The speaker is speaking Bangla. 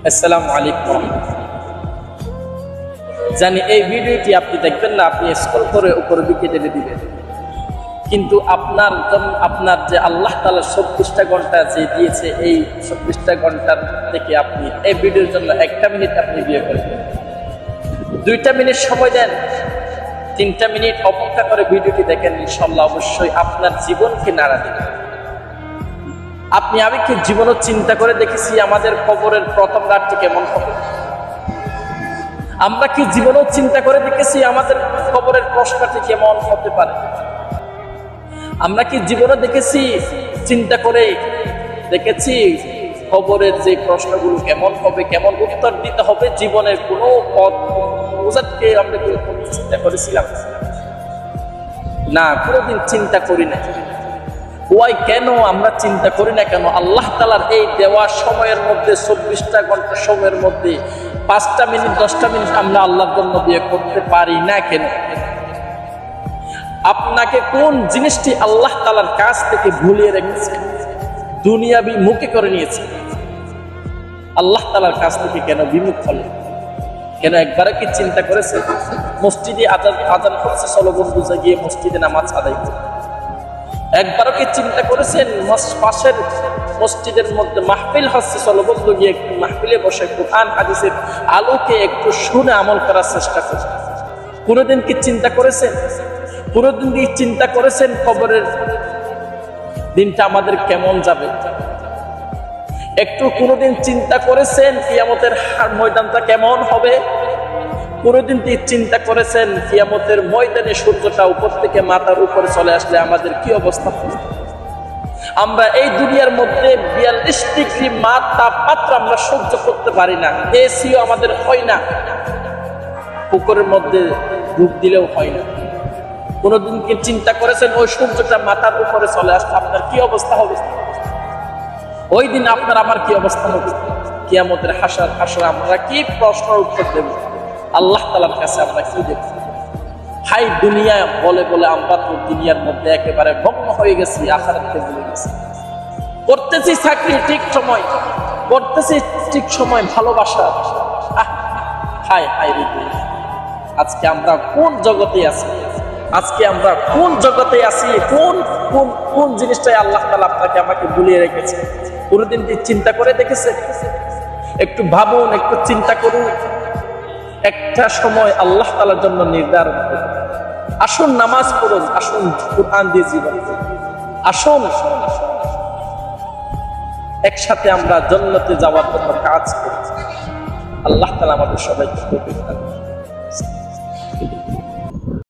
আসসালামু আলাইকুম। জানি এই ভিডিওটি আপনি দেখবেন না, আপনি স্ক্রল করে উপরের দিকে টেনে দিবেন, কিন্তু আপনার যে আল্লাহ তাআলা 24টা ঘন্টা যে দিয়েছে, এই 24টা ঘন্টার থেকে আপনি এই ভিডিওর জন্য 1টা মিনিট আপনি বিয়ে করবেন, 2টা মিনিট সময় দেন, 3টা মিনিট অপেক্ষা করে ভিডিওটি দেখেন, ইনশাআল্লাহ অবশ্যই আপনার জীবনকে নাড়া দেবে। আমি কি জীবনও চিন্তা করে দেখেছি আমাদের কবরের প্রথম রাতটি কেমন হবে? আমরা কি জীবনও চিন্তা করে দেখেছি আমাদের কবরের প্রশ্নটি কেমন হতে পারে? আমরা কি জীবনে চিন্তা করে দেখেছি কবরের যে প্রশ্নগুলো কেমন হবে, কেমন উত্তর দিতে হবে? জীবনের কোনো পথ বোঝাকে আমরা কি চিন্তা করেছিলাম? না, কোনোদিন চিন্তা করি না। কেন আমরা চিন্তা করি না কেন? আল্লাহ তাআলার এই দেওয়া সময়ের মধ্যে, 24টা ঘন্টা সময়ের মধ্যে 5টা মিনিট 10টা মিনিট আমরা আল্লাহর জন্য বিয়ে করতে পারি না কেন? আপনাকে কোন জিনিসটি আল্লাহ তাআলার কাছ থেকে ভুলিয়ে রেখেছে, দুনিয়াবি মুখে করে নিয়েছে? আল্লাহ তাআলার কাছ থেকে কেন বিমুখ হলেন? কেন একবারে কি চিন্তা করেছে? মসজিদে আজান করছে, চলো বন্ধু গিয়ে মসজিদে নামাজ আদায় করি। একবারও কি চিন্তা করেছেন পাশের মসজিদের মধ্যে মাহফিল হচ্ছে, চলো বন্ধু গিয়ে একটু মাহফিলে বসে কোরআন হাদিসের আলোকে একটু শুনে আমল করার চেষ্টা করছেন? কোনোদিন কি চিন্তা করেছেন? কোনোদিন কি চিন্তা করেছেন কবরের দিনটা আমাদের কেমন যাবে? কোনোদিন চিন্তা করেছেন কিয়ামতের ময়দানটা কেমন হবে? কোনোদিন কি চিন্তা করেছেন কিয়ামতের ময়দানে সূর্যটা উপর থেকে মাথার উপরে চলে আসলে আমাদের কি অবস্থা হবে? আমরা এই দুনিয়ার মধ্যে 42 ডিগ্রি তাপমাত্রা আমরা সহ্য করতে পারি না, এসিও আমাদের হয় না, পুকুরের মধ্যে ডুব দিলেও হয় না। কোনোদিন কি চিন্তা করেছেন ওই সূর্যটা মাথার উপরে চলে আসলে আপনার কি অবস্থা হবে? ওই দিন আপনার আমার কি অবস্থা হবে? কিয়ামতের হাসর আমরা কি প্রশ্ন উত্তর দেব? আল্লাহ তাআলার কাছে আমরা কি দেব? হাই দুনিয়া বলে বলে আমরা তো দুনিয়ার মধ্যে একেবারে ভগ্ন হয়ে গেছি, আখিরাতকে ভুলে গেছি। করতেছি চাকরি ঠিক সময়, করতেছি ঠিক সময় ভালোবাসা, হাই হাই রে দুনিয়া, আজকে আমরা কোন জগতে আছি? কোন জিনিসটাই আল্লাহ তাআলা আপনাকে আমাকে ভুলিয়ে রেখেছে? কোনদিন চিন্তা করে দেখেছে? একটু ভাবুন, একটু চিন্তা করুন। একটা সময় আল্লাহ তাআলার জন্য নির্ধারণ করুন। আসুন নামাজ পড়ুন, আসুন কুরআন দিয়ে জীবন, আসুন একসাথে আমরা জান্নাতে যাওয়ার জন্য কাজ করি। আল্লাহ তাআলা আমাদের সবাইকে তৌফিক দান করুন।